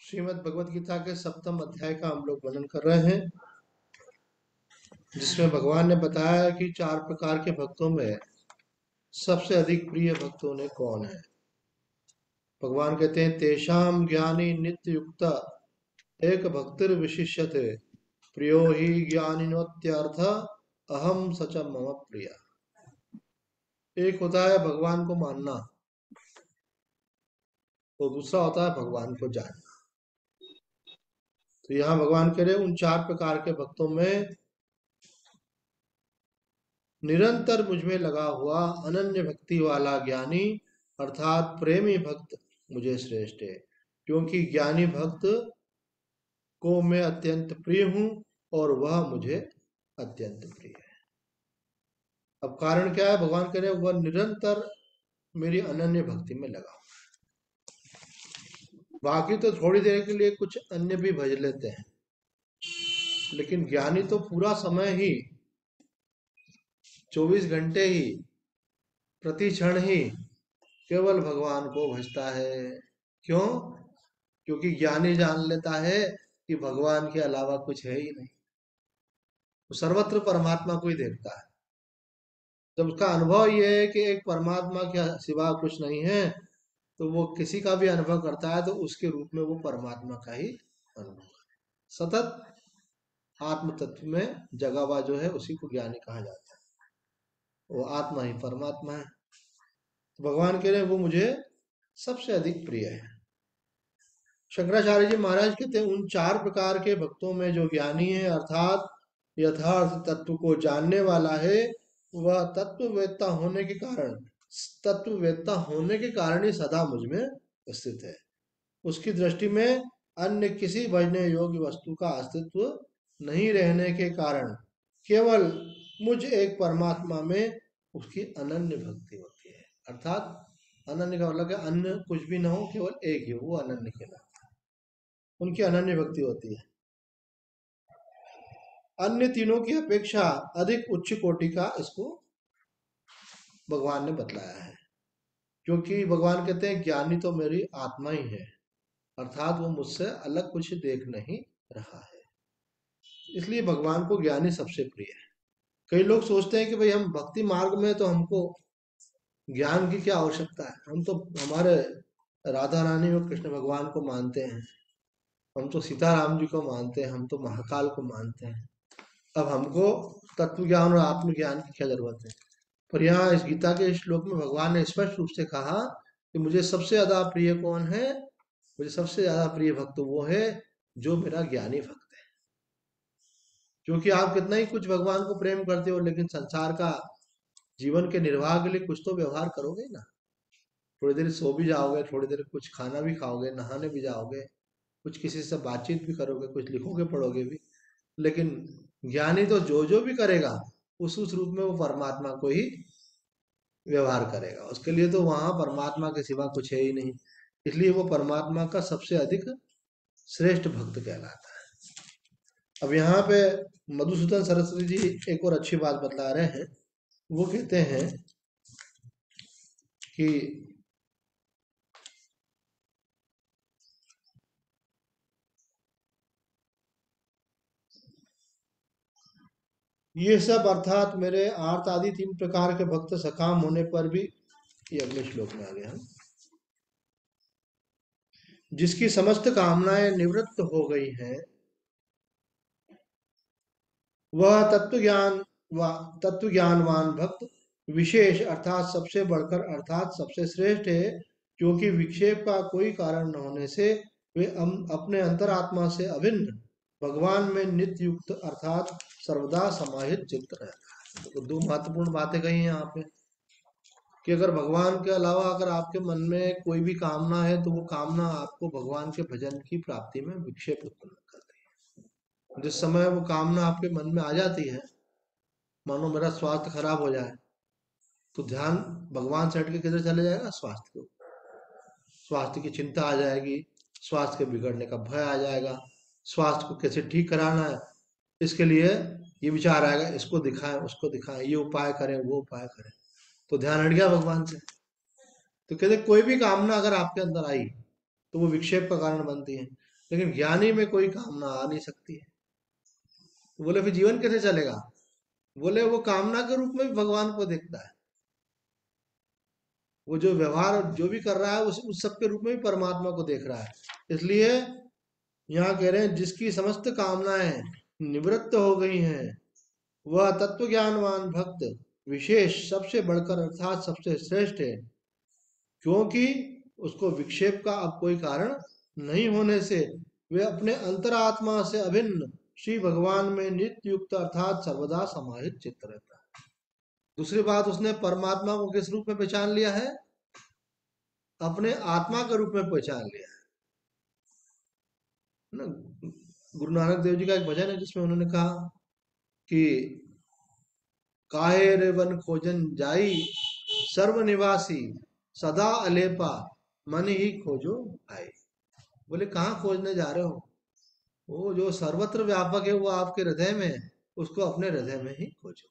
श्रीमद् भगवत गीता के सप्तम अध्याय का हम लोग वर्णन कर रहे हैं, जिसमें भगवान ने बताया कि 4 प्रकार के भक्तों में सबसे अधिक प्रिय भक्तों ने कौन है। भगवान कहते हैं, तेषाम ज्ञानी नित्य युक्त एक भक्तिर विशिष्यते प्रियो ही ज्ञानिनोत्यर्थ अहम सच मम प्रिय। एक होता है भगवान को मानना, तो दूसरा होता है भगवान को जानना। तो यहाँ भगवान कह रहे उन 4 प्रकार के भक्तों में निरंतर मुझमें लगा हुआ अनन्य भक्ति वाला ज्ञानी अर्थात प्रेमी भक्त मुझे श्रेष्ठ है, क्योंकि ज्ञानी भक्त को मैं अत्यंत प्रिय हूं और वह मुझे अत्यंत प्रिय है। अब कारण क्या है? भगवान कह रहे वह निरंतर मेरी अनन्य भक्ति में लगा। बाकी तो थोड़ी देर के लिए कुछ अन्य भी भज लेते हैं, लेकिन ज्ञानी तो पूरा समय ही 24 घंटे ही प्रति क्षण ही केवल भगवान को भजता है। क्यों? क्योंकि ज्ञानी जान लेता है कि भगवान के अलावा कुछ है ही नहीं, वो सर्वत्र परमात्मा को ही देखता है। जब उसका अनुभव ये है कि एक परमात्मा के सिवा कुछ नहीं है, तो वो किसी का भी अनुभव करता है तो उसके रूप में वो परमात्मा का ही अनुभव सतत आत्म तत्व में जगा हुआ जो है उसी को ज्ञानी कहा जाता है। वो आत्मा ही परमात्मा है। तो भगवान कह रहे हैं वो मुझे सबसे अधिक प्रिय है। शंकराचार्य जी महाराज कहते हैं उन 4 प्रकार के भक्तों में जो ज्ञानी है अर्थात यथार्थ तत्व को जानने वाला है, वह तत्ववेत्ता होने के कारण ही सदा मुझ में स्थित है। उसकी दृष्टि में अन्य किसी भजने योग्य वस्तु का अस्तित्व नहीं रहने के कारण केवल मुझ एक परमात्मा में उसकी अनन्य भक्ति होती है। अर्थात अनन्य का मतलब अन्य कुछ भी ना हो, केवल एक ही, वो अनन्य कहलाता है। उनकी अनन्य भक्ति होती है। अन्य तीनों की अपेक्षा अधिक उच्च कोटि का इसको भगवान ने बतलाया है, क्योंकि भगवान कहते हैं ज्ञानी तो मेरी आत्मा ही है, अर्थात वो मुझसे अलग कुछ देख नहीं रहा है। इसलिए भगवान को ज्ञानी सबसे प्रिय है। कई लोग सोचते हैं कि भाई हम भक्ति मार्ग में तो हमको ज्ञान की क्या आवश्यकता है, हम तो हमारे राधा रानी और कृष्ण भगवान को मानते हैं, हम तो सीताराम जी को मानते हैं, हम तो महाकाल को मानते हैं, अब हमको तत्व ज्ञान और आत्मज्ञान की क्या जरूरत है। पर यहाँ इस गीता के श्लोक में भगवान ने स्पष्ट रूप से कहा कि मुझे सबसे ज्यादा प्रिय कौन है? मुझे सबसे ज्यादा प्रिय भक्त वो है जो मेरा ज्ञानी भक्त है। क्योंकि आप कितना ही कुछ भगवान को प्रेम करते हो, लेकिन संसार का जीवन के निर्वाह के लिए कुछ तो व्यवहार करोगे ना। थोड़ी देर सो भी जाओगे, थोड़ी देर कुछ खाना भी खाओगे, नहाने भी जाओगे, कुछ किसी से बातचीत भी करोगे, कुछ लिखोगे पढ़ोगे भी। लेकिन ज्ञानी तो जो जो भी करेगा उस रूप में वो परमात्मा को ही व्यवहार करेगा। उसके लिए तो वहां परमात्मा के सिवा कुछ है ही नहीं, इसलिए वो परमात्मा का सबसे अधिक श्रेष्ठ भक्त कहलाता है। अब यहाँ पे मधुसूदन सरस्वती जी एक और अच्छी बात बतला रहे हैं। वो कहते हैं कि ये सब अर्थात मेरे आर्त आदि 3 प्रकार के भक्त सकाम होने पर भी, ये अगले श्लोक में आ गया, जिसकी समस्त कामनाएं निवृत्त हो गई हैं, वह तत्व ज्ञानवान भक्त विशेष अर्थात सबसे बढ़कर अर्थात सबसे श्रेष्ठ है, क्योंकि विक्षेप का कोई कारण न होने से वे अपने अंतरात्मा से अभिन्न भगवान में नित्य युक्त अर्थात सर्वदा समाहित चित्त रहता है। तो 2 महत्वपूर्ण बातें कही हैं यहाँ पे कि अगर भगवान के अलावा अगर आपके मन में कोई भी कामना है, तो वो कामना आपको भगवान के भजन की प्राप्ति में विक्षेप उत्पन्न करती है। जिस समय वो कामना आपके मन में आ जाती है, मानो मेरा स्वास्थ्य खराब हो जाए, तो ध्यान भगवान से हटके किधर चले जाएगा? स्वास्थ्य को, स्वास्थ्य की चिंता आ जाएगी, स्वास्थ्य के बिगड़ने का भय आ जाएगा, स्वास्थ्य को कैसे ठीक कराना है इसके लिए ये विचार आएगा, इसको दिखाएं उसको दिखाएं, ये उपाय करें वो उपाय करें, तो ध्यान हट गया भगवान से। तो कहते कोई भी कामना अगर आपके अंदर आई तो वो विक्षेप का कारण बनती है। लेकिन ज्ञानी में कोई कामना आ नहीं सकती है। तो बोले फिर जीवन कैसे चलेगा? बोले वो कामना के रूप में भी भगवान को देखता है। वो जो व्यवहार जो भी कर रहा है उस सब के रूप में भी परमात्मा को देख रहा है। इसलिए यहाँ कह रहे हैं जिसकी समस्त कामनाएं निवृत्त हो गई हैं, वह तत्व ज्ञानवान भक्त विशेष सबसे बढ़कर अर्थात सबसे श्रेष्ठ है, क्योंकि उसको विक्षेप का अब कोई कारण नहीं होने से वे अपने अंतरात्मा से अभिन्न श्री भगवान में नित्य युक्त अर्थात सर्वदा समाहित चित्त रहता है। दूसरी बात, उसने परमात्मा को किस रूप में पहचान लिया है? अपने आत्मा के रूप में पहचान लिया है ना। गुरु नानक देव जी का एक भजन है जिसमें उन्होंने कहा कि काहे रे वन खोजन जाई सर्वनिवासी सदा अलेपा मन ही खोजो भाई। बोले कहाँ खोजने जा रहे हो? वो जो सर्वत्र व्यापक है वो आपके हृदय में है, उसको अपने हृदय में ही खोजो।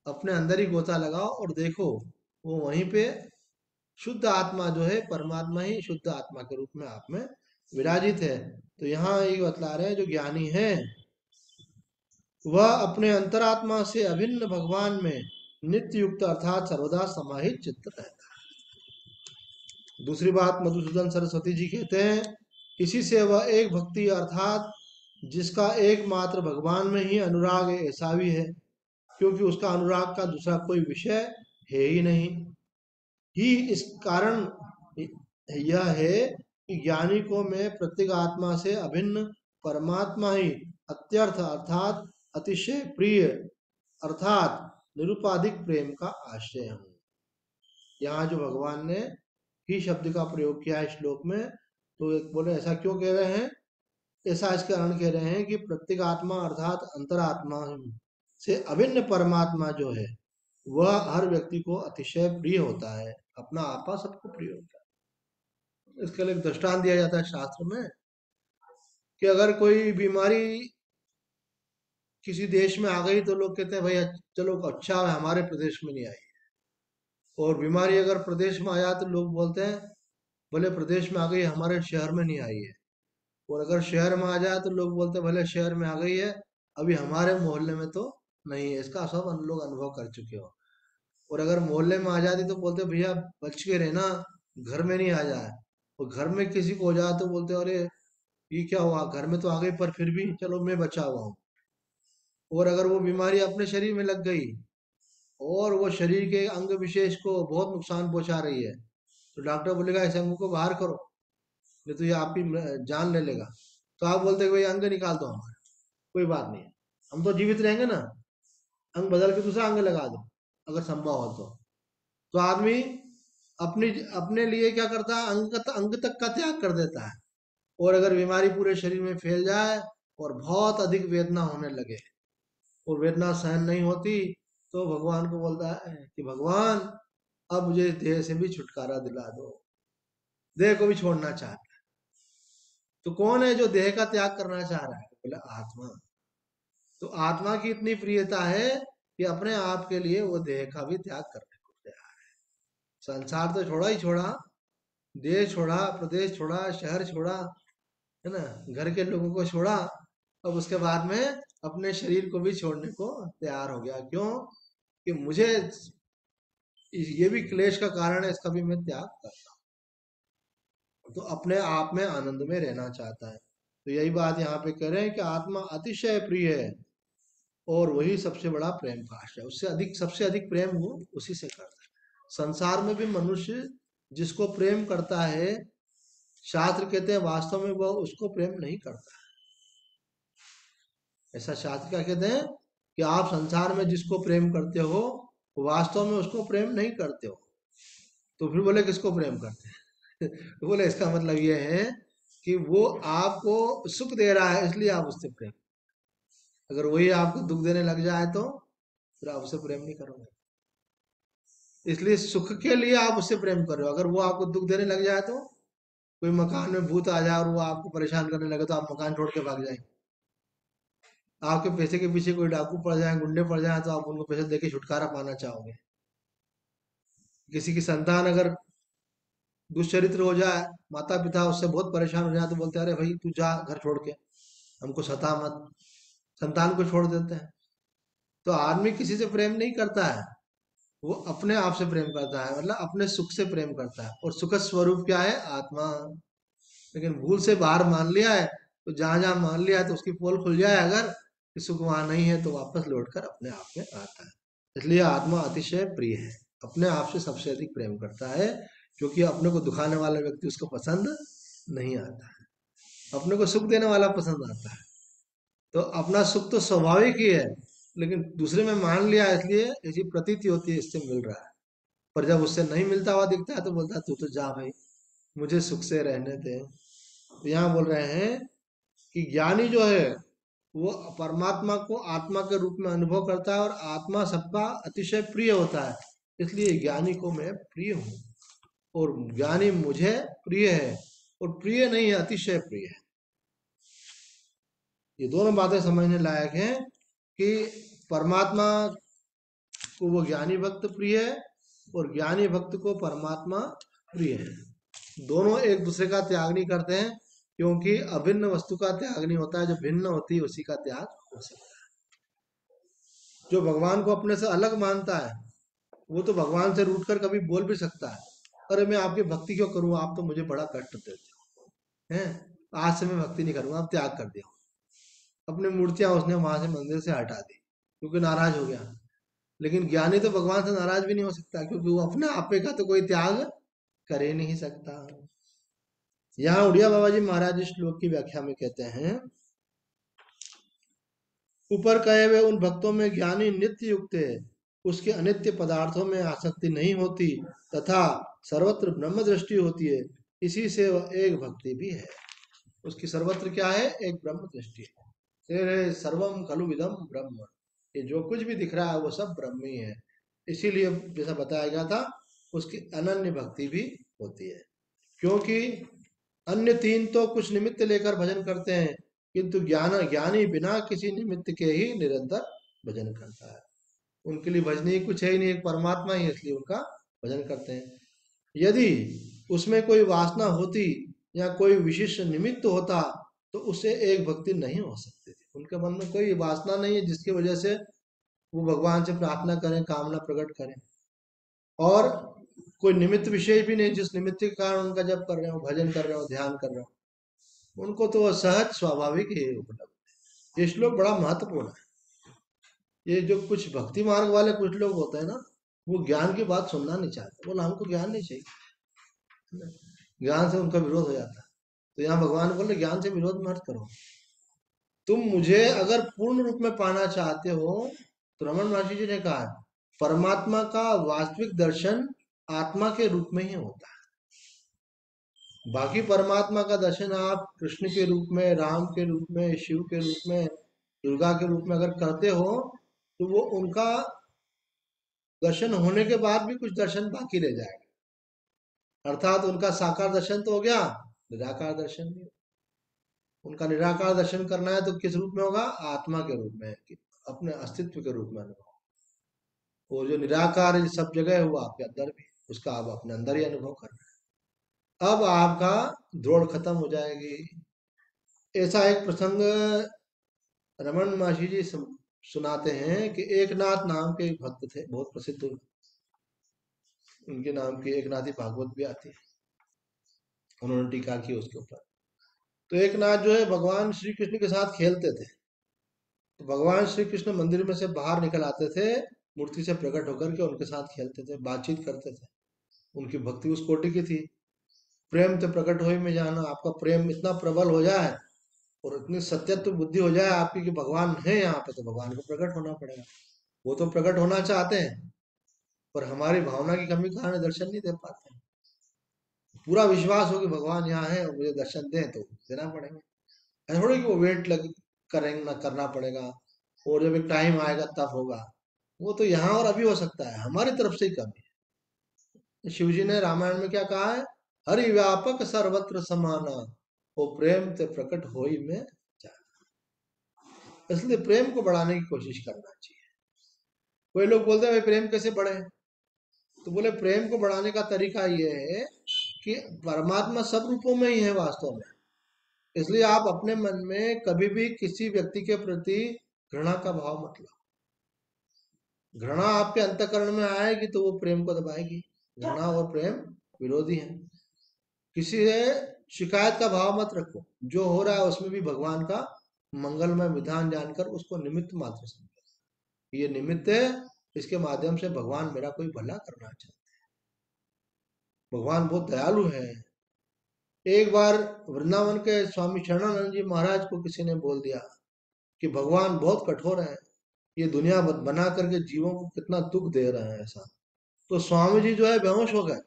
अपने अंदर ही गोता लगाओ और देखो, वो वहीं पे शुद्ध आत्मा जो है परमात्मा ही शुद्ध आत्मा के रूप में आप में विराजित है। तो यहाँ ये बतला रहे हैं जो ज्ञानी है वह अपने अंतरात्मा से अभिन्न भगवान में नित्य युक्त अर्थात सर्वदा समाहित चित्त रहता है। दूसरी बात मधुसूदन सरस्वती जी कहते हैं, इसी से वह एक भक्ति अर्थात जिसका एकमात्र भगवान में ही अनुराग है ऐसा भी है, क्योंकि उसका अनुराग का दूसरा कोई विषय है ही नहीं। ही इस कारण यह है कि ज्ञानी को मैं प्रत्येक आत्मा से अभिन्न परमात्मा ही अत्यर्थ अर्थात अतिशय प्रिय अर्थात निरुपाधिक प्रेम का आश्रय हूँ। यहाँ जो भगवान ने ही शब्द का प्रयोग किया है श्लोक में, तो एक बोले ऐसा क्यों कह रहे हैं? ऐसा इस कारण कह रहे हैं कि प्रत्येक आत्मा अर्थात अंतरात्मा से अभिन्न परमात्मा जो है वह हर व्यक्ति को अतिशय प्रिय होता है। अपना आपा सबको प्रिय होता है। इसके लिए एक दृष्टांत दिया जाता है शास्त्र में कि अगर कोई बीमारी किसी देश में आ गई तो लोग कहते हैं भाई चलो अच्छा है हमारे प्रदेश में नहीं आई। और बीमारी अगर प्रदेश में आ जाए तो लोग बोलते हैं भले प्रदेश में आ गई हमारे शहर में नहीं आई है। और अगर शहर में आ जाए तो लोग बोलते हैं भले शहर में आ गई है अभी हमारे मोहल्ले में तो नहीं है। इसका सब लोग अनुभव कर चुके हो। और अगर मोहल्ले में आ जाती तो बोलते भैया बच के रहना, घर में नहीं आ जाए। और घर में किसी को हो जाए तो बोलते अरे ये क्या हुआ, घर में तो आ गई पर फिर भी चलो मैं बचा हुआ हूँ। और अगर वो बीमारी अपने शरीर में लग गई और वो शरीर के अंग विशेष को बहुत नुकसान पहुंचा रही है तो डॉक्टर बोलेगा इस अंग को बाहर करो, नहीं तो ये आपकी जान ले लेगा। तो आप बोलते भाई अंग निकाल दो हमारा, कोई बात नहीं है, हम तो जीवित रहेंगे ना, अंग बदल के दूसरा अंग लगा दो अगर संभव हो तो आदमी अपनी अपने लिए क्या करता है, अंग तक का त्याग कर देता है। और अगर बीमारी पूरे शरीर में फैल जाए और बहुत अधिक वेदना होने लगे और वेदना सहन नहीं होती तो भगवान को बोलता है कि भगवान अब मुझे इस देह से भी छुटकारा दिला दो। देह को भी छोड़ना चाहता है। तो कौन है जो देह का त्याग करना चाह रहा है? बोला आत्मा। तो आत्मा की इतनी प्रियता है कि अपने आप के लिए वो देह का भी त्याग करने को तैयार है। संसार तो छोड़ा ही छोड़ा, देश छोड़ा, प्रदेश छोड़ा, शहर छोड़ा, है ना, घर के लोगों को छोड़ा, अब उसके बाद में अपने शरीर को भी छोड़ने को तैयार हो गया। क्यों? कि मुझे ये भी क्लेश का कारण है, इसका भी मैं त्याग करता हूँ। तो अपने आप में आनंद में रहना चाहता है। तो यही बात यहाँ पे कह रहे हैं कि आत्मा अतिशय प्रिय है और वही सबसे बड़ा प्रेम का आश्रय है। उससे अधिक सबसे अधिक प्रेम वो उसी से करता है। संसार में भी मनुष्य जिसको प्रेम करता है, शास्त्र कहते हैं वास्तव में वह उसको प्रेम नहीं करता। ऐसा शास्त्र क्या कहते हैं कि आप संसार में जिसको प्रेम करते हो वास्तव में उसको प्रेम नहीं करते हो। तो फिर बोले किसको प्रेम करते हैं? तो बोले इसका मतलब ये है कि वो आपको सुख दे रहा है इसलिए आप उससे प्रेम, अगर वही आपको दुख देने लग जाए तो फिर आप उससे प्रेम नहीं करोगे। इसलिए सुख के लिए आप उससे प्रेम कर रहे हो। अगर वो आपको दुख देने लग जाए तो कोई मकान में भूत आ जाए और वो आपको परेशान करने लगे तो आप मकान छोड़ के भाग जाएंगे। आपके पैसे के पीछे कोई डाकू पड़ जाए, गुंडे पड़ जाए तो आप उनको पैसे देके छुटकारा पाना चाहोगे। किसी की संतान अगर दुष्चरित्र हो जाए, माता पिता उससे बहुत परेशान हो जाए तो बोलते हैं अरे भाई तू जा घर छोड़ के, हमको सता मत, संतान को छोड़ देते हैं। तो आदमी किसी से प्रेम नहीं करता है, वो अपने आप से प्रेम करता है, मतलब अपने सुख से प्रेम करता है, और सुख स्वरूप क्या है? आत्मा। लेकिन भूल से बाहर मान लिया है, तो जहां जहां मान लिया है तो उसकी पोल खुल जाए अगर, कि सुख वहां नहीं है, तो वापस लौटकर अपने आप में आता है। इसलिए आत्मा अतिशय प्रिय है, अपने आप से सबसे अधिक प्रेम करता है, क्योंकि अपने को दुखाने वाला व्यक्ति उसको पसंद नहीं आता है, अपने को सुख देने वाला पसंद आता है। तो अपना सुख तो स्वाभाविक ही है, लेकिन दूसरे में मान लिया, इसलिए ऐसी प्रतीति होती है इससे मिल रहा है। पर जब उससे नहीं मिलता हुआ दिखता है तो बोलता है तू तो जा भाई, मुझे सुख से रहने दे। तो यहाँ बोल रहे हैं कि ज्ञानी जो है वो परमात्मा को आत्मा के रूप में अनुभव करता है, और आत्मा सबका अतिशय प्रिय होता है, इसलिए ज्ञानी को मैं प्रिय हूँ, और ज्ञानी मुझे प्रिय है, और प्रिय नहीं है, अतिशय प्रिय है। ये दोनों बातें समझने लायक हैं कि परमात्मा को वो ज्ञानी भक्त प्रिय है, और ज्ञानी भक्त को परमात्मा प्रिय है। दोनों एक दूसरे का त्याग नहीं करते हैं, क्योंकि अभिन्न वस्तु का त्याग नहीं होता है, जो भिन्न होती है उसी का त्याग हो सकता है। जो भगवान को अपने से अलग मानता है, वो तो भगवान से रूठकर कभी बोल भी सकता है, अरे मैं आपकी भक्ति क्यों करूं, आप तो मुझे बड़ा कष्ट देते हैं, आज से मैं भक्ति नहीं करूंगा, अब त्याग कर दिया। अपनी मूर्तियां उसने वहां से मंदिर से हटा दी, क्योंकि नाराज हो गया। लेकिन ज्ञानी तो भगवान से नाराज भी नहीं हो सकता, क्योंकि वो अपने आपे का तो कोई त्याग कर ही नहीं सकता। यहाँ उड़िया बाबा जी महाराज इस श्लोक की व्याख्या में कहते हैं, ऊपर कहे हुए उन भक्तों में ज्ञानी नित्य युक्त है, उसके अनित्य पदार्थों में आसक्ति नहीं होती, तथा सर्वत्र ब्रह्म दृष्टि होती है, इसी से वह एक भक्ति भी है। उसकी सर्वत्र क्या है? एक ब्रह्म दृष्टि है। तेरे सर्वम खलु विदम ब्रह्म, ये जो कुछ भी दिख रहा है वो सब ब्रह्म ही है। इसीलिए जैसा बताया गया था, उसकी अनन्य भक्ति भी होती है, क्योंकि अन्य तीन तो कुछ निमित्त लेकर भजन करते हैं, किंतु ज्ञानी बिना किसी निमित्त के ही निरंतर भजन करता है। उनके लिए भजनी कुछ है ही नहीं, एक परमात्मा ही है, इसलिए उनका भजन करते हैं। यदि उसमें कोई वासना होती या कोई विशिष्ट निमित्त होता, तो उससे एक भक्ति नहीं हो सकती थी। उनके मन में कोई वासना नहीं है जिसकी वजह से वो भगवान से प्रार्थना करें, कामना प्रकट करें, और कोई निमित्त विशेष भी नहीं जिस निमित्त के कारण उनका जप कर रहे हो, भजन कर रहे हो, ध्यान कर रहे हो। उनको तो सहज स्वाभाविक ही उपलब्ध है। ये श्लोक बड़ा महत्वपूर्ण है। ये जो कुछ भक्ति मार्ग वाले कुछ लोग होते हैं ना, वो ज्ञान की बात सुनना नहीं चाहते, बोला हमको ज्ञान नहीं चाहिए, ज्ञान से उनका विरोध हो जाता है। तो यहाँ भगवान बोले ज्ञान से विरोध मत करो, तुम मुझे अगर पूर्ण रूप में पाना चाहते हो, तो रमन महर्षि जी ने कहा परमात्मा का वास्तविक दर्शन आत्मा के रूप में ही होता है। बाकी परमात्मा का दर्शन आप कृष्ण के रूप में, राम के रूप में, शिव के रूप में, दुर्गा के रूप में अगर करते हो, तो वो उनका दर्शन होने के बाद भी कुछ दर्शन बाकी रह जाएगा। अर्थात उनका साकार दर्शन तो हो गया, निराकार दर्शन भी। उनका निराकार दर्शन करना है तो किस रूप में होगा? आत्मा के रूप में, अपने अस्तित्व के रूप में अनुभव। वो जो निराकार है सब जगह हुआ आपके अंदर भी, उसका आप अपने अंदर ही अनुभव कर रहे हैं। अब आपका द्रोड़ खत्म हो जाएगी। ऐसा एक प्रसंग रमन महर्षि जी सुनाते हैं कि एकनाथ नाम के एक भक्त थे, बहुत प्रसिद्ध, उनके नाम की एक नाथी भागवत भी आती है, उन्होंने टीका की उसके ऊपर। तो एक नाथ जो है भगवान श्री कृष्ण के साथ खेलते थे। तो भगवान श्री कृष्ण मंदिर में से बाहर निकल आते थे, मूर्ति से प्रकट होकर के उनके साथ खेलते थे, बातचीत करते थे। उनकी भक्ति उस कोटि की थी। प्रेम तो प्रकट हो ही में जाना, आपका प्रेम इतना प्रबल हो जाए और इतनी सत्यत्व बुद्धि हो जाए आपकी कि भगवान है यहाँ पे, तो भगवान को प्रकट होना पड़ेगा। वो तो प्रकट होना चाहते हैं, पर हमारी भावना की कमी के कारण दर्शन नहीं दे पाते। पूरा विश्वास हो कि भगवान यहाँ है और मुझे दर्शन दें तो देना पड़ेगा। ऐसा थोड़ी कि वो वेट लग करेंगे ना, करना पड़ेगा और जब एक टाइम आएगा तब होगा। वो तो यहाँ और अभी हो सकता है, हमारी तरफ से ही कमी है। शिव जी ने रामायण में क्या कहा है? हरि व्यापक सर्वत्र समाना, वो प्रेम ते प्रकट होई में जाना। इसलिए प्रेम को बढ़ाने की कोशिश करना चाहिए। कोई लोग बोलते हैं भाई प्रेम कैसे बढ़े, तो बोले प्रेम को बढ़ाने का तरीका ये है कि परमात्मा सब रूपों में ही है वास्तव में। इसलिए आप अपने मन में कभी भी किसी व्यक्ति के प्रति घृणा का भाव मत लाओ। घृणा आपके अंतःकरण में आएगी तो वो प्रेम को दबाएगी। घृणा और प्रेम विरोधी हैं। किसी से शिकायत का भाव मत रखो। जो हो रहा है उसमें भी भगवान का मंगलमय विधान जानकर उसको निमित्त मात्र समझो। ये निमित्त है, इसके माध्यम से भगवान मेरा कोई भला करना चाहते हैं। भगवान बहुत दयालु है। एक बार वृंदावन के स्वामी शरणानंद जी महाराज को किसी ने बोल दिया कि भगवान बहुत कठोर है, ये दुनिया बना करके जीवों को कितना दुख दे रहे हैं ऐसा। तो स्वामी जी जो है बेहोश हो गए।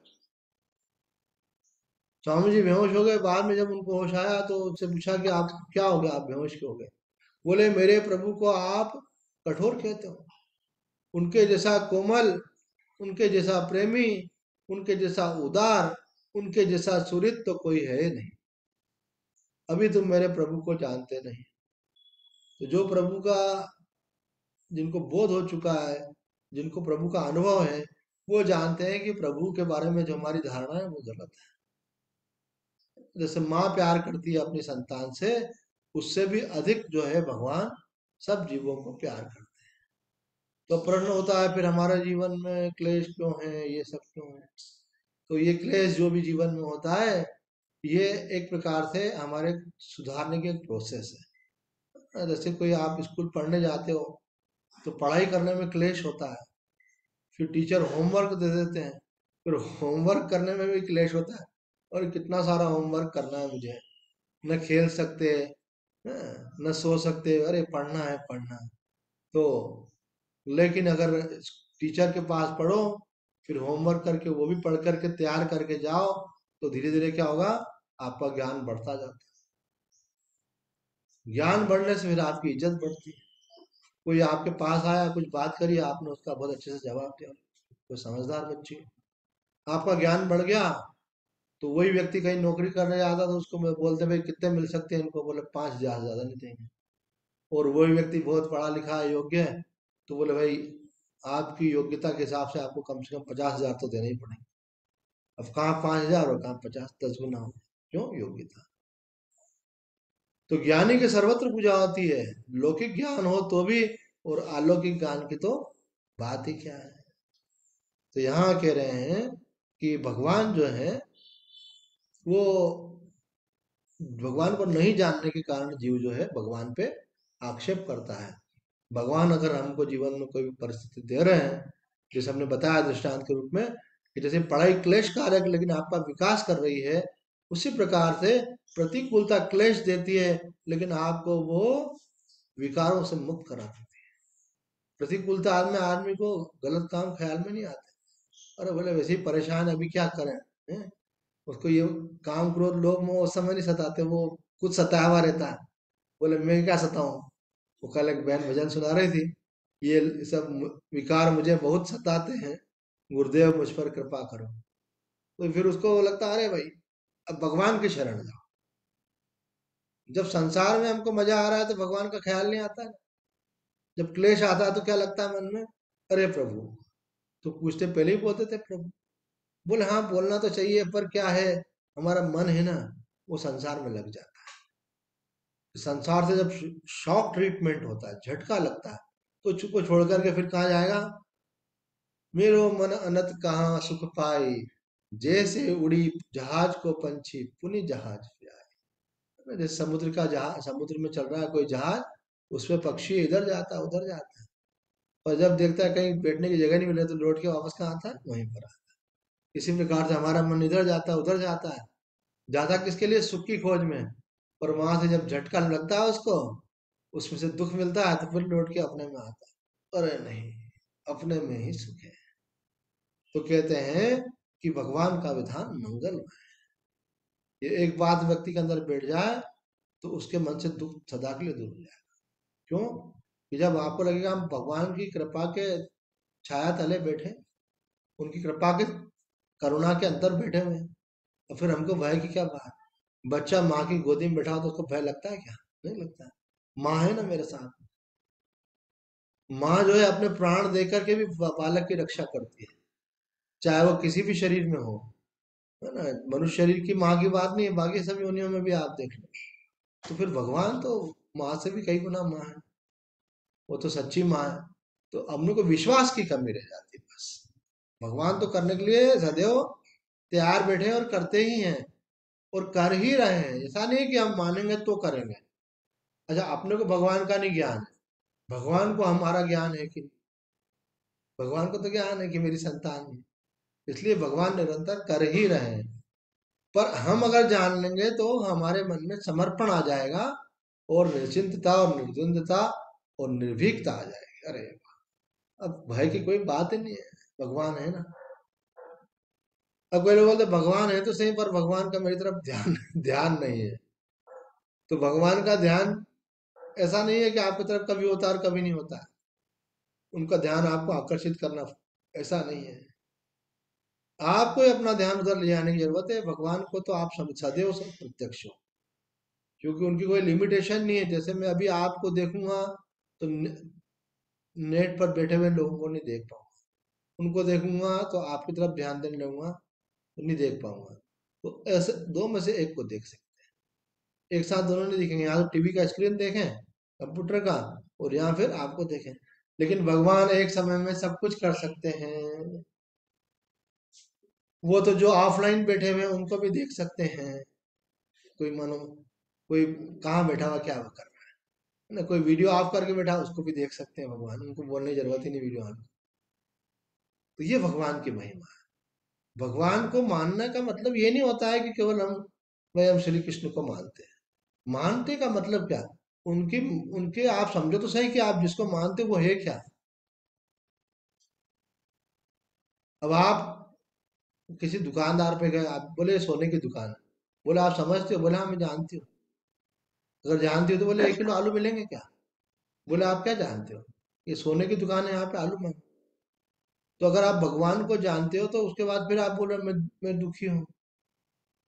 स्वामी जी बेहोश हो गए। बाद में जब उनको होश आया तो उससे पूछा कि आप क्या हो गया, आप बेहोश क्यों हो गए? बोले मेरे प्रभु को आप कठोर कहते हो। उनके जैसा कोमल, उनके जैसा प्रेमी, उनके जैसा उदार, उनके जैसा सुहृद तो कोई है ही नहीं। अभी तुम मेरे प्रभु को जानते नहीं। तो जो प्रभु का, जिनको बोध हो चुका है, जिनको प्रभु का अनुभव है, वो जानते हैं कि प्रभु के बारे में जो हमारी धारणा है वो गलत है। जैसे माँ प्यार करती है अपनी संतान से, उससे भी अधिक जो है भगवान सब जीवों को प्यार करते हैं। तो प्रश्न होता है फिर हमारे जीवन में क्लेश क्यों है, ये सब क्यों है? तो ये क्लेश जो भी जीवन में होता है, ये एक प्रकार से हमारे सुधारने की एक प्रोसेस है। जैसे कोई आप स्कूल पढ़ने जाते हो तो पढ़ाई करने में क्लेश होता है। फिर टीचर होमवर्क दे देते हैं, फिर होमवर्क करने में भी क्लेश होता है। और कितना सारा होमवर्क करना है मुझे, न खेल सकते, न सो सकते, अरे पढ़ना है पढ़ना है। तो लेकिन अगर टीचर के पास पढ़ो, फिर होमवर्क करके वो भी पढ़ करके तैयार करके जाओ, तो धीरे धीरे क्या होगा, आपका ज्ञान बढ़ता जाता है। ज्ञान बढ़ने से फिर आपकी इज्जत बढ़ती है। कोई आपके पास आया, कुछ बात करी, आपने उसका बहुत अच्छे से जवाब दिया, कोई समझदार बच्ची, आपका ज्ञान बढ़ गया। तो वही व्यक्ति कहीं नौकरी करने जाता तो उसको बोलते भाई कितने मिल सकते हैं इनको, बोले 5,000 ज्यादा नहीं देंगे। और वही व्यक्ति बहुत पढ़ा लिखा है, योग्य है, तो बोले भाई आपकी योग्यता के हिसाब से आपको कम से कम 50,000 तो देने ही पड़ेंगे। अब कहाँ 5,000 और कहाँ 50, 10 गुना हो। क्यों? योग्यता। तो ज्ञानी की सर्वत्र पूजा होती है। लौकिक ज्ञान हो तो भी, और अलौकिक ज्ञान की तो बात ही क्या है। तो यहाँ कह रहे हैं कि भगवान जो है वो, भगवान को नहीं जानने के कारण जीव जो है भगवान पे आक्षेप करता है। भगवान अगर हमको जीवन में कोई भी परिस्थिति दे रहे हैं, जैसे हमने बताया दृष्टांत के रूप में, कि जैसे पढ़ाई क्लेश कारक लेकिन आपका विकास कर रही है, उसी प्रकार से प्रतिकूलता क्लेश देती है लेकिन आपको वो विकारों से मुक्त करा देती है। प्रतिकूलता में आदमी को गलत काम ख्याल में नहीं आते। अरे बोले वैसे ही परेशान है, अभी क्या करें, हैं? उसको ये काम क्रोध लोभ मोह उस समय नहीं सताते, वो कुछ सताया हुआ रहता है। बोले मैं क्या सताऊं? वो कल एक बहन भजन सुना रही थी, ये सब विकार मुझे बहुत सताते हैं, गुरुदेव मुझ पर कृपा करो। तो फिर उसको लगता है अरे भाई अब भगवान की शरण जाओ। जब संसार में हमको मजा आ रहा है तो भगवान का ख्याल नहीं आता है। जब क्लेश आता है तो क्या लगता है मन में, अरे प्रभु। तो पूछते पहले ही बोलते थे प्रभु। बोले हाँ बोलना तो चाहिए, पर क्या है, हमारा मन है ना वो संसार में लग जाता है। संसार से जब शॉक ट्रीटमेंट होता है, झटका लगता है, तो चुप छोड़ करके फिर कहाँ जाएगा? मेरो मन अनत कहाँ सुख पाई, जैसे उड़ी जहाज को पंछी पुनि जहाज पे आए। जैसे समुद्र का जहाज, समुद्र में चल रहा है कोई जहाज, उसमें पक्षी इधर जाता है उधर जाता है, और जब देखता है कहीं बैठने की जगह नहीं मिले तो लौट के वापस कहाँ आता है? वहीं पर आता है। इसी प्रकार से हमारा मन इधर जाता है उधर जाता है, जाता किसके लिए? सुख की खोज में। और वहां से जब झटका लगता है उसको, उसमें से दुख मिलता है, तो फिर लौट के अपने में आता है, अरे नहीं अपने में ही सुख है। तो कहते हैं कि भगवान का विधान मंगल, ये एक बात व्यक्ति के अंदर बैठ जाए तो उसके मन से दुख सदा के लिए दूर हो जाएगा। क्यों? कि जब आपको लगेगा हम भगवान की कृपा के छाया तले बैठे, उनकी कृपा के करुणा के अंदर बैठे हुए हैं, तो फिर हमको भय की क्या बात? बच्चा माँ की गोदी में बैठा हो तो उसको भय लगता है क्या? नहीं लगता है। माँ है ना मेरे साथ। माँ जो है अपने प्राण दे करके भी बालक की रक्षा करती है, चाहे वो किसी भी शरीर में हो। है ना। मनुष्य शरीर की माँ की बात नहीं है, बाकी सब योनियों में भी आप देख लो, तो फिर भगवान तो माँ से भी कई गुना माँ है, वो तो सच्ची माँ है। तो अपने को विश्वास की कमी रह जाती है बस। भगवान तो करने के लिए सदैव तैयार बैठे हैं और करते ही हैं, और कर ही रहे हैं। ऐसा नहीं है कि हम मानेंगे तो करेंगे। अच्छा, अपने को भगवान का नहीं ज्ञान है, भगवान को हमारा ज्ञान है कि नहीं? भगवान को तो ज्ञान है कि मेरी संतान है, इसलिए भगवान निरंतर कर ही रहे हैं। पर हम अगर जान लेंगे तो हमारे मन में समर्पण आ जाएगा, और निश्चिंतता और निर्द्वंदता और निर्भीकता आ जाएगी। अरे अब भय की कोई बात ही नहीं है, भगवान है ना। अब कोई लोग बोलते भगवान है तो सही, पर भगवान का मेरी तरफ ध्यान ध्यान नहीं है। तो भगवान का ध्यान ऐसा नहीं है कि आपकी तरफ कभी होता है और कभी नहीं होता है। उनका ध्यान आपको आकर्षित करना, ऐसा नहीं है। आपको ही अपना ध्यान उधर ले जाने की जरूरत है। भगवान को तो आप सदैव से प्रत्यक्ष हो, क्योंकि उनकी कोई लिमिटेशन नहीं है। जैसे मैं अभी आपको देखूंगा तो नेट पर बैठे हुए लोगों को नहीं देख पाऊंगा, उनको देखूंगा तो आपकी तरफ ध्यान देने लगूंगा तो नहीं देख पाऊंगा। तो ऐसे दो में से एक को देख सकते हैं, एक साथ दोनों नहीं दिखेंगे। यहाँ तो टीवी का स्क्रीन देखें, कंप्यूटर का, और यहाँ फिर आपको देखें। लेकिन भगवान एक समय में सब कुछ कर सकते हैं। वो तो जो ऑफलाइन बैठे हुए हैं उनको भी देख सकते हैं। कोई मानो कोई कहाँ बैठा हुआ क्या कर रहा है ना, कोई वीडियो ऑफ करके बैठा उसको भी देख सकते हैं भगवान, उनको बोलने की जरूरत ही नहीं वीडियो ऑन। तो ये भगवान की महिमा है। भगवान को मानने का मतलब ये नहीं होता है कि केवल हम स्वयं श्री कृष्ण को मानते हैं। मानते का मतलब क्या, उनकी उनके आप समझो तो सही कि आप जिसको मानते हो वो है क्या। अब आप किसी दुकानदार पे गए, आप बोले सोने की दुकान है, बोले आप समझते हो, बोले हाँ मैं जानती हूँ। अगर जानती हो तो बोले 1 किलो आलू मिलेंगे क्या? बोले आप क्या जानते हो, ये सोने की दुकान है, यहाँ पे आलू में। तो अगर आप भगवान को जानते हो तो उसके बाद फिर आप बोल रहे हो मैं दुखी हूँ,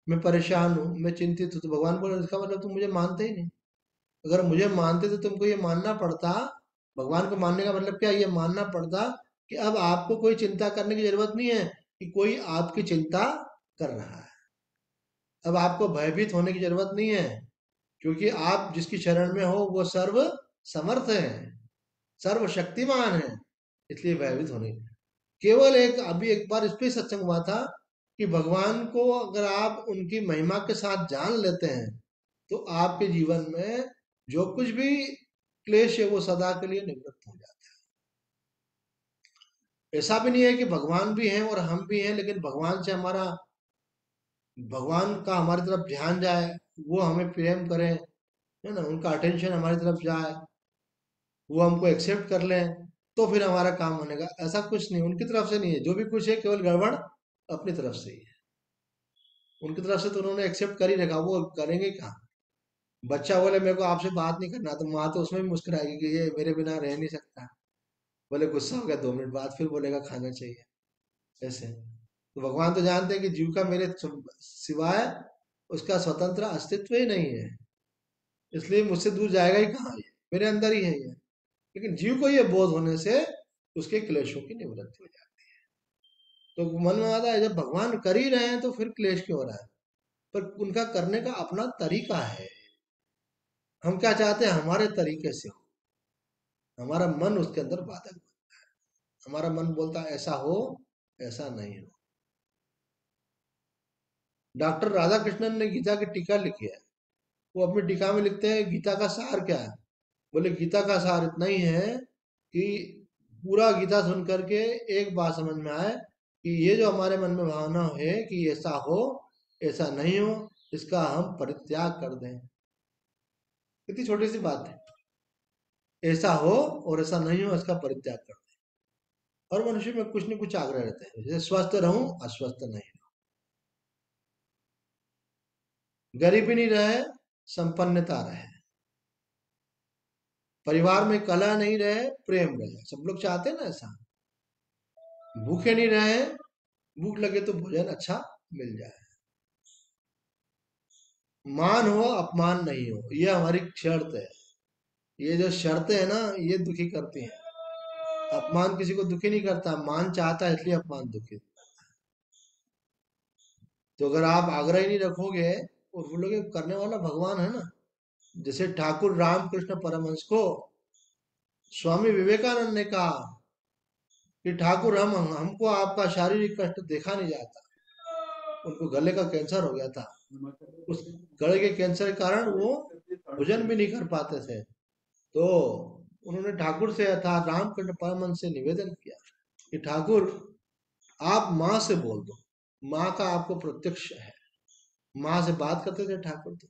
मैं परेशान हूँ, मैं चिंतित हूँ, तो भगवान बोले इसका मतलब तुम मुझे मानते ही नहीं। अगर मुझे मानते तो तुमको ये मानना पड़ता, भगवान को मानने का मतलब क्या, ये मानना पड़ता कि अब आपको कोई चिंता करने की जरूरत नहीं है, कि कोई आपकी चिंता कर रहा है। अब आपको भयभीत होने की जरूरत नहीं है, क्योंकि आप जिसकी शरण में हो वो सर्व समर्थ है, सर्वशक्तिमान है। इसलिए भयभीत होने, केवल एक अभी एक बार इस पे सत्संग हुआ था कि भगवान को अगर आप उनकी महिमा के साथ जान लेते हैं तो आपके जीवन में जो कुछ भी क्लेश है वो सदा के लिए निवृत्त हो जाता है। ऐसा भी नहीं है कि भगवान भी हैं और हम भी हैं, लेकिन भगवान से हमारा, भगवान का हमारी तरफ ध्यान जाए, वो हमें प्रेम करें, है ना, उनका अटेंशन हमारी तरफ जाए, वो हमको एक्सेप्ट कर लें, तो फिर हमारा काम होने का। ऐसा कुछ नहीं, उनकी तरफ से नहीं है। जो भी कुछ है केवल गड़बड़ अपनी तरफ से ही है। उनकी तरफ से तो उन्होंने एक्सेप्ट कर ही रखा, वो करेंगे क्या। बच्चा बोले मेरे को आपसे बात नहीं करना, तो माँ तो उसमें भी मुस्कुराएगी कि ये मेरे बिना रह नहीं सकता। बोले गुस्सा हो गया 2 मिनट बाद, फिर बोलेगा खाना चाहिए। ऐसे तो भगवान तो जानते हैं कि जीव का मेरे सिवाय उसका स्वतंत्र अस्तित्व ही नहीं है, इसलिए मुझसे दूर जाएगा ही कहाँ, ये मेरे अंदर ही है ये। लेकिन जीव को ये बोध होने से उसके क्लेशों की निवृत्ति हो जाती है। तो मन में आता है जब भगवान कर ही रहे हैं तो फिर क्लेश क्यों हो रहा है। पर उनका करने का अपना तरीका है। हम क्या चाहते हैं, हमारे तरीके से हो, हमारा मन उसके अंदर बाधक। हमारा मन बोलता है ऐसा हो, ऐसा नहीं हो। डॉक्टर राधा कृष्णन ने गीता की टीका लिखी है, वो अपनी टीका में लिखते हैं गीता का सार क्या है। बोले गीता का सार इतना ही है कि पूरा गीता सुन करके एक बात समझ में आए कि ये जो हमारे मन में भावना है कि ऐसा हो, ऐसा नहीं हो, इसका हम परित्याग कर दें। कितनी छोटी सी बात है, ऐसा हो और ऐसा नहीं हो इसका परित्याग कर दें। और मनुष्य में कुछ न कुछ आग्रह रहते हैं, जैसे स्वस्थ रहूं, अस्वस्थ नहीं रहूं, गरीबी नहीं रहे, संपन्नता रहे, परिवार में कलह नहीं रहे, प्रेम रहे। सब लोग चाहते हैं ना ऐसा। भूखे नहीं रहे, भूख लगे तो भोजन अच्छा मिल जाए। मान हो, अपमान नहीं हो, ये हमारी शर्त है। ये जो शर्तें है ना, ये दुखी करती हैं। अपमान किसी को दुखी नहीं करता, मान चाहता है इसलिए अपमान दुखी। तो अगर आप आग्रह ही नहीं रखोगे और बोलोगे करने वाला भगवान है ना, जैसे ठाकुर रामकृष्ण परमहंस को स्वामी विवेकानंद ने कहा कि ठाकुर हमको आपका शारीरिक कष्ट देखा नहीं जाता। उनको गले का कैंसर हो गया था। उस गले के कैंसर के कारण वो भोजन भी नहीं कर पाते थे। तो उन्होंने ठाकुर से अर्थात रामकृष्ण परमहंस से निवेदन किया कि ठाकुर आप माँ से बोल दो, माँ का आपको प्रत्यक्ष है। माँ से बात करते थे ठाकुर, तो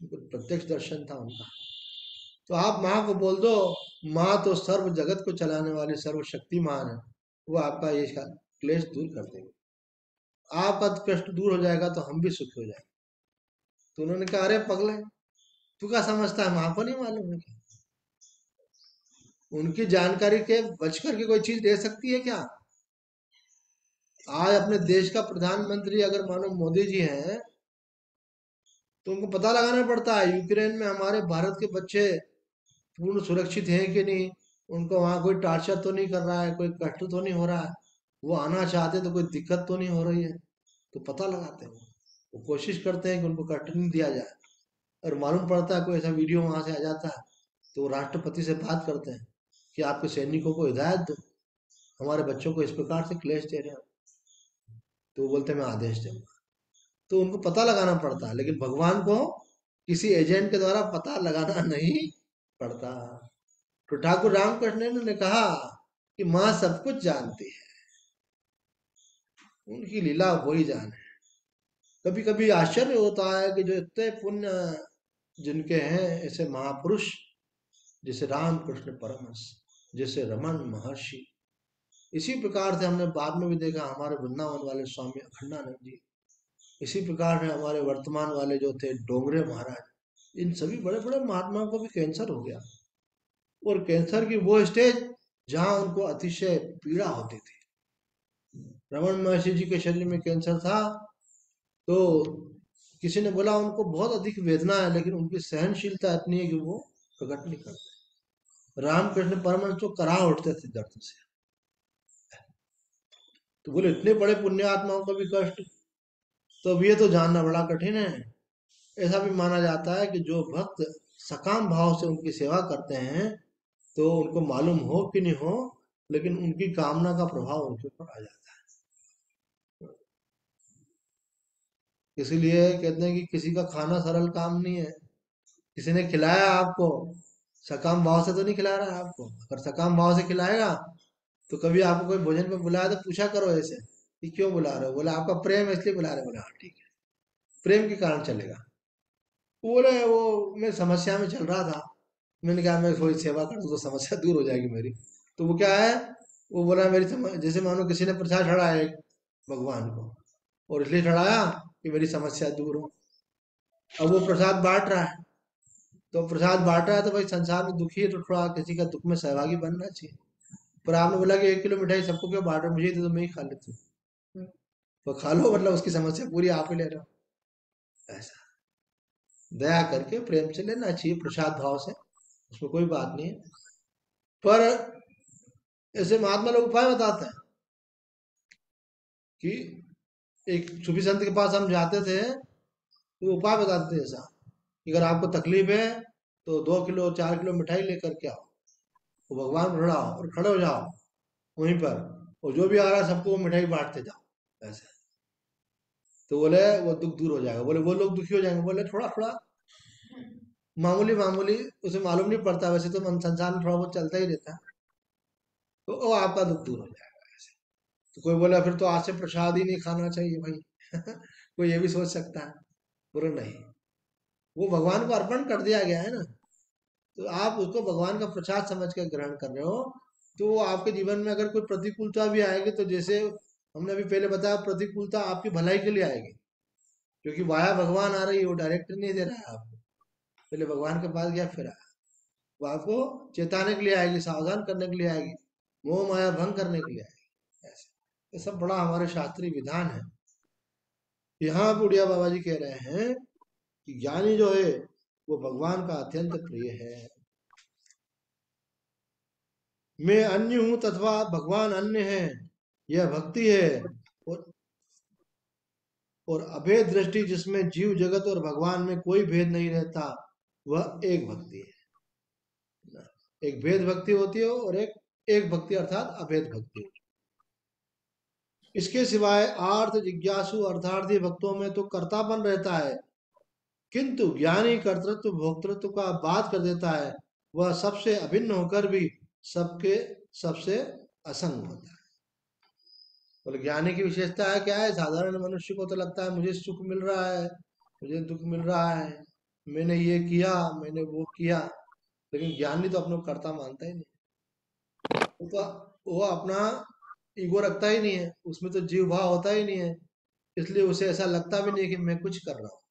उनको प्रत्यक्ष दर्शन था उनका। तो आप माँ को बोल दो, माँ तो सर्व जगत को चलाने वाली सर्वशक्तिमान है, वो आपका ये क्लेश दूर कर देंगे। आपका कष्ट दूर हो जाएगा तो हम भी सुखी हो जाएंगे। तो उन्होंने कहा अरे पगले, तू क्या समझता है, माँ को नहीं मालूम है क्या? उनकी जानकारी के बच करके कोई चीज दे सकती है क्या? आज अपने देश का प्रधानमंत्री अगर मानो मोदी जी हैं, तो उनको पता लगाना पड़ता है यूक्रेन में हमारे भारत के बच्चे पूर्ण सुरक्षित हैं कि नहीं, उनको वहां कोई टार्चर तो नहीं कर रहा है, कोई कष्ट तो नहीं हो रहा है, वो आना चाहते तो कोई दिक्कत तो नहीं हो रही है। तो पता लगाते हैं वो कोशिश करते हैं कि उनको कष्ट नहीं दिया जाए। और मालूम पड़ता है कोई ऐसा वीडियो वहां से आ जाता है, तो वो राष्ट्रपति से बात करते हैं कि आपके सैनिकों को हिदायत दो, हमारे बच्चों को इस प्रकार से क्लेश दे रहे हैं। तो वो बोलते हैं मैं आदेश दूंगा। तो उनको पता लगाना पड़ता है, लेकिन भगवान को किसी एजेंट के द्वारा पता लगाना नहीं पड़ता। तो ठाकुर रामकृष्ण ने कहा कि माँ सब कुछ जानती है, उनकी लीला वही जाने। कभी कभी आश्चर्य होता है कि जो इतने पुण्य जिनके हैं, ऐसे महापुरुष जैसे रामकृष्ण परमहंस, जैसे रमन महर्षि, इसी प्रकार से हमने बाद में भी देखा हमारे वृंदावन वाले स्वामी अखंडानंद जी, इसी प्रकार से हमारे वर्तमान वाले जो थे डोंगरे महाराज, इन सभी बड़े बड़े महात्माओं को भी कैंसर हो गया। और कैंसर की वो स्टेज जहां उनको अतिशय पीड़ा होती थी। रमन महर्षि जी के शरीर में कैंसर था, तो किसी ने बोला उनको बहुत अधिक वेदना है, लेकिन उनकी सहनशीलता इतनी है कि वो प्रकट नहीं करते। रामकृष्ण परमहंस तो करा उठते थे दर्द से। तो बोले इतने बड़े पुण्यात्माओं को भी कष्ट, तो अब ये तो जानना बड़ा कठिन है। ऐसा भी माना जाता है कि जो भक्त सकाम भाव से उनकी सेवा करते हैं, तो उनको मालूम हो कि नहीं हो, लेकिन उनकी कामना का प्रभाव उनके ऊपर आ जाता है। इसीलिए कहते हैं कि किसी का खाना सरल काम नहीं है। किसी ने खिलाया आपको, सकाम भाव से तो नहीं खिला रहा है आपको। अगर सकाम भाव से खिलाएगा, तो कभी आपको कोई भोजन पे बुलाया तो पूछा करो ऐसे कि क्यों बुला रहे हो, बोला आपका प्रेम है इसलिए बुला रहे हो। बोला हाँ ठीक है, प्रेम के कारण चलेगा। वो बोले वो मैं समस्या में चल रहा था, मैंने कहा मैं थोड़ी सेवा कर दूं तो समस्या दूर हो जाएगी मेरी। तो वो क्या है, वो बोला जैसे मानो किसी ने प्रसाद चढ़ाया एक भगवान को, और इसलिए चढ़ाया कि मेरी समस्या दूर हो। अब वो प्रसाद बांट रहा है, तो प्रसाद बांट रहा है तो भाई संसार में दुखी है तो थोड़ा किसी का दुख में सहभागी बनना चाहिए। पर आपने बोला कि 1 किलो मिठाई सबको क्यों बांट रहे हो, मुझे तो मैं ही खा लेती हूँ। तो खा लो, मतलब उसकी समस्या पूरी आप ही ले रहे हो। ऐसा दया करके प्रेम से लेना चाहिए, प्रसाद भाव से, उसमें कोई बात नहीं है। पर ऐसे महात्मा लोग उपाय बताते हैं कि एक सूफी संत के पास हम जाते थे, तो वो उपाय बताते थे ऐसा कि अगर आपको तकलीफ है तो 2 किलो 4 किलो मिठाई लेकर के आओ, तो भगवान को खड़ाओ और खड़े हो जाओ वहीं पर, और जो भी आ रहा है सबको वो मिठाई बांटते जाओ ऐसे। तो बोले वो दुख दूर हो जाएगा। बोले वो लोग दुखी हो जाएंगे। बोले थोड़ा थोड़ा मामूली मामूली, उसे मालूम नहीं पड़ता, वैसे तो मन संसार में थोड़ा बहुत चलता ही रहता है, तो वो आपका दुख दूर हो जाएगा ऐसे। तो कोई बोला फिर तो आज से प्रसाद ही नहीं खाना चाहिए भाई। कोई ये भी सोच सकता है। बोले नहीं, वो भगवान को अर्पण कर दिया गया है ना, तो आप उसको भगवान का प्रसाद समझ कर ग्रहण कर रहे हो। तो वो आपके जीवन में अगर कोई प्रतिकूलता भी आएगी, तो जैसे हमने अभी पहले बताया, प्रतिकूलता आपकी भलाई के लिए आएगी, क्योंकि वाया भगवान आ रही है, वो डायरेक्ट नहीं दे रहा है आपको। पहले भगवान के पास गया, फिर आया। वो आपको चेताने के लिए आएगी, सावधान करने के लिए आएगी, मोह माया भंग करने के लिए आएगी ऐसे। ये सब बड़ा हमारे शास्त्रीय विधान है। यहाँ बुढ़िया बाबा जी कह रहे हैं कि ज्ञानी जो है वो भगवान का अत्यंत प्रिय है। मैं अन्य हूं तथा भगवान अन्य है, यह भक्ति है। और और अभेद दृष्टि जिसमें जीव जगत और भगवान में कोई भेद नहीं रहता, वह एक भक्ति है। एक भेद भक्ति होती है और एक एक भक्ति अर्थात अभेद भक्ति। इसके सिवाय आर्थ जिज्ञासु अर्थार्थी भक्तों में तो कर्तापन रहता है, किंतु ज्ञानी कर्तृत्व भोक्तृत्व का बात कर देता है। वह सबसे अभिन्न होकर भी सबके सबसे असंग होता है। बोले ज्ञानी की विशेषता है क्या है? साधारण मनुष्य को तो लगता है मुझे सुख मिल रहा है, मुझे दुख मिल रहा है, मैंने ये किया, मैंने वो किया। लेकिन ज्ञानी तो अपने को कर्ता मानता ही नहीं। वो अपना ईगो रखता ही नहीं है, उसमें तो जीव भाव होता ही नहीं है। इसलिए उसे ऐसा लगता भी नहीं कि मैं कुछ कर रहा हूँ।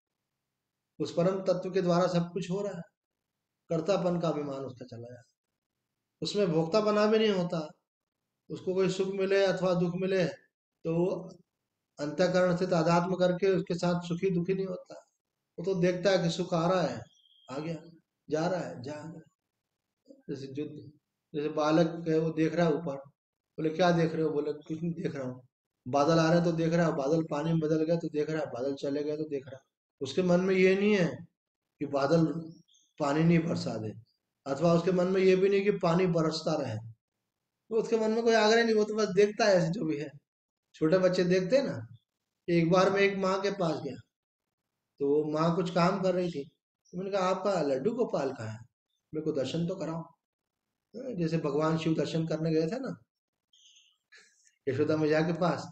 उस परम तत्व के द्वारा सब कुछ हो रहा है। कर्तापन का अभिमान उसका चला जाता है। उसमें भोक्तापना भी नहीं होता। उसको कोई सुख मिले अथवा दुख मिले तो वो अंतःकरण से तादात्म्य करके उसके साथ सुखी दुखी नहीं होता। वो तो देखता है कि सुख आ रहा है, आ गया, जा रहा है, जा रहा है। जैसे बालक है, वो देख रहा है ऊपर। बोले क्या देख रहे हो? बोले कुछ नहीं देख रहा हूँ। बादल आ रहे हैं तो देख रहा है, बादल पानी में बदल गया तो देख रहा है, बादल चले गए तो देख रहा है। उसके मन में ये नहीं है कि बादल पानी नहीं बरसा दे, अथवा उसके मन में ये भी नहीं कि पानी बरसता रहे। तो उसके मन में कोई आग्रह नहीं, वो तो बस देखता है ऐसे जो भी है। छोटे बच्चे देखते हैं ना। एक बार मैं एक माँ के पास गया, तो वो माँ कुछ काम कर रही थी, तो मैंने कहा आपका लड्डू गोपाल कहाँ है, मेरे को दर्शन तो कराओ। जैसे भगवान शिव दर्शन करने गए थे ना यशोदा मैया के पास,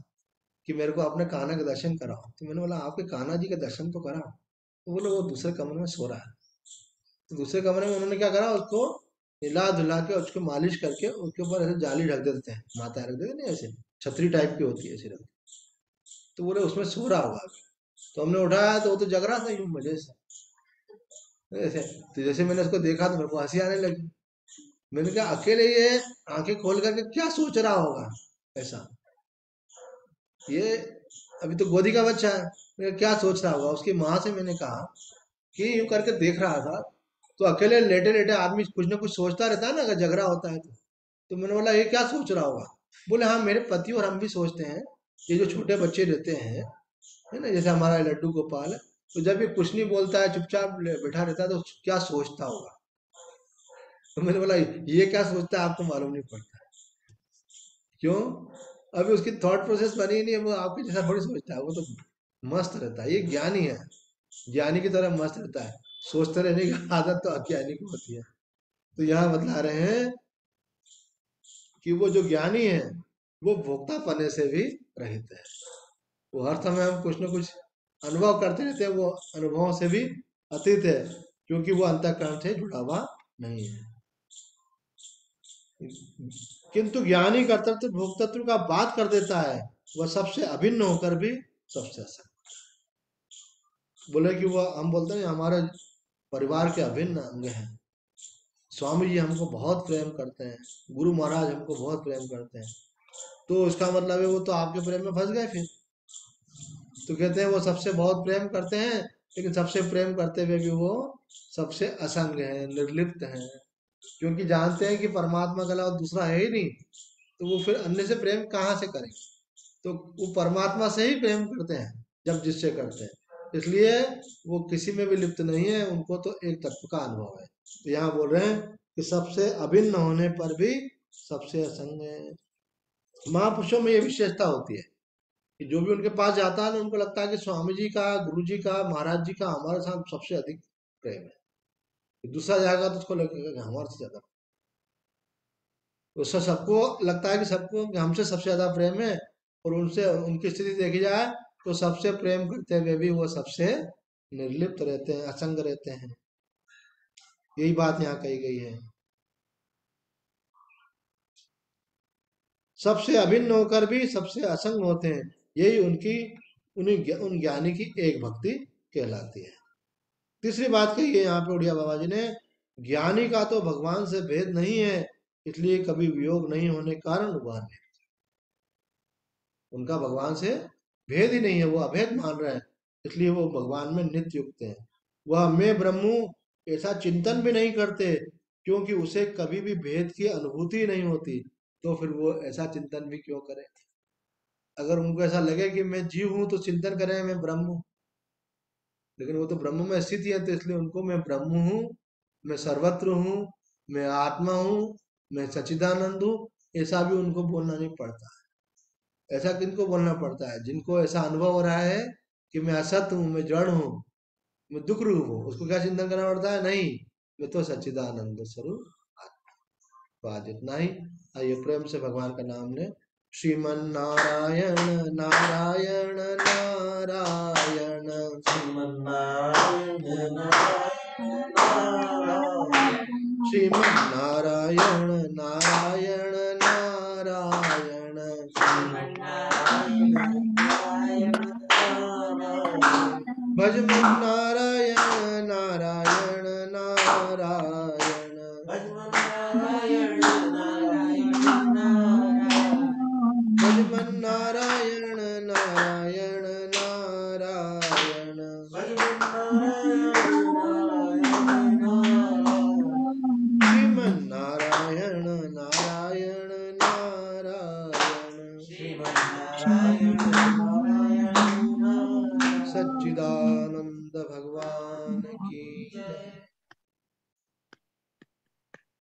कि मेरे को अपने कान्हा के दर्शन कराओ। तो मैंने बोला आपके कान्हा जी के दर्शन तो कराओ। तो बोले वो दूसरे कमरे में सो रहा है। तो दूसरे कमरे में उन्होंने क्या करा, उसको हिला धुला के उसको मालिश करके उसके ऊपर ऐसे जाली रख देते हैं, माता रख देते नहीं, ऐसे छतरी टाइप की होती है ऐसी रख। तो बोले उसमें सो रहा होगा। तो हमने उठाया तो वो तो जग रहा था यूं मजे से ऐसे। तो जैसे मैंने उसको देखा तो मेरे को हंसी आने लगी। मैंने कहा अकेले ये आंखें खोल करके क्या सोच रहा होगा ऐसा, ये अभी तो गोदी का बच्चा है। मैंने कहा, क्या सोच रहा होगा? उसकी माँ से मैंने कहा कि यूं करके देख रहा था। तो अकेले लेटे लेटे आदमी कुछ ना कुछ सोचता रहता है ना अगर जग रहा होता है तो मैंने बोला ये क्या सोच रहा होगा? बोले हाँ मेरे पति और हम भी सोचते हैं, ये जो छोटे बच्चे रहते हैं, है ना, जैसे हमारा लड्डू गोपाल है, तो जब ये कुछ नहीं बोलता है चुपचाप बैठा रहता है तो क्या सोचता होगा। तो मैंने बोला ये क्या सोचता है आपको मालूम नहीं पड़ता। क्यों? अभी उसकी थॉट प्रोसेस बनी ही नहीं है, वो आपके जैसा थोड़ी सोचता है। वो तो मस्त रहता है, ये ज्ञानी है। ज्ञानी की तरह मस्त रहता है। सोचते रहने की आदत तो अज्ञानी को होती है। तो यहाँ बतला रहे हैं कि वो जो ज्ञानी है वो भोक्ता पने से भी रहित है। वो हर समय हम कुछ न कुछ अनुभव करते रहते हैं, वो अनुभवों से भी अतीत है, क्योंकि वो अंतःकरण से जुड़ा हुआ नहीं है। किंतु ज्ञानी कर्तृत्व भोक्तृत्व का बात कर देता है, वह सबसे अभिन्न होकर भी सबसे असंग। बोले कि वह, हम बोलते हैं हमारे परिवार के अभिन्न अंग हैं। स्वामी जी हमको बहुत प्रेम करते हैं, गुरु महाराज हमको बहुत प्रेम करते हैं। तो उसका मतलब है वो तो आपके प्रेम में फंस गए फिर। तो कहते हैं वो सबसे बहुत प्रेम करते हैं, लेकिन सबसे प्रेम करते हुए भी वो सबसे असंग है, निर्लिप्त है। क्योंकि जानते हैं कि परमात्मा के अलावा दूसरा है ही नहीं, तो वो फिर अन्य से प्रेम कहाँ से करें। तो वो परमात्मा से ही प्रेम करते हैं जब जिससे करते हैं। इसलिए वो किसी में भी लिप्त नहीं है, उनको तो एक तत्व का अनुभव है। तो यहाँ बोल रहे हैं कि सबसे अभिन्न होने पर भी सबसे असंग है। महापुरुषों में ये विशेषता होती है कि जो भी उनके पास जाता है ना, उनको लगता है कि स्वामी जी का, गुरु जी का, महाराज जी का हमारे साथ सबसे अधिक प्रेम है। दूसरा जाएगा तो उसको लगेगा कि हमारे से ज्यादा। उससे सबको लगता है कि सबको कि हमसे सबसे ज्यादा प्रेम है। और उनसे उनकी स्थिति देखी जाए तो सबसे प्रेम करते हुए भी वो सबसे निर्लिप्त रहते हैं, असंग रहते हैं। यही बात यहाँ कही गई है। सबसे अभिन्न होकर भी सबसे असंग होते हैं, यही उनकी उन ज्ञानी की एक भक्ति कहलाती है। तीसरी बात कही है यहाँ पे उड़िया बाबा जी ने, ज्ञानी का तो भगवान से भेद नहीं है, इसलिए कभी वियोग नहीं होने के कारण वह नहीं। उनका भगवान से भेद ही नहीं है, वो अभेद मान रहे हैं, इसलिए वो भगवान में नित्य युक्त हैं। वह मैं ब्रह्म ऐसा चिंतन भी नहीं करते, क्योंकि उसे कभी भी भेद की अनुभूति ही नहीं होती। तो फिर वो ऐसा चिंतन भी क्यों करे। अगर उनको ऐसा लगे कि मैं जीव हूं तो चिंतन करें मैं ब्रह्म हूं, लेकिन वो तो ब्रह्म में स्थित है, तो इसलिए उनको मैं ब्रह्म हूँ, मैं सर्वत्र हूँ, मैं आत्मा हूँ, मैं सच्चिदानंद हूँ, ऐसा भी उनको बोलना नहीं पड़ता है। ऐसा किनको बोलना पड़ता है? जिनको ऐसा अनुभव हो रहा है कि मैं असत हूँ, मैं जड़ हूँ, मैं दुख रूप हूँ, उसको क्या चिंतन करना पड़ता है? नहीं, मैं तो सच्चिदानंद स्वरूप आत्मा। तो आज इतना ही। आइए प्रेम से भगवान का नाम ले। श्रीमन नारायण नारायण नारायण, श्रीमन्नारायण नारायण नारायण, श्रीमन नारायण नारायण नारायण, श्रीमन्नारायण नारायण नारायण, भजमन नारायण नारायण नारायण, भजमन्नारायण नारायण नारायण, भजमन नारायण नारायण नारायण, भजमन्नारायण नारायण नारायण, श्रीमन नारायण नारायण नारायण, श्रीमन्नारायण नारायण नारायण। सच्चिदानंद भगवान की जय।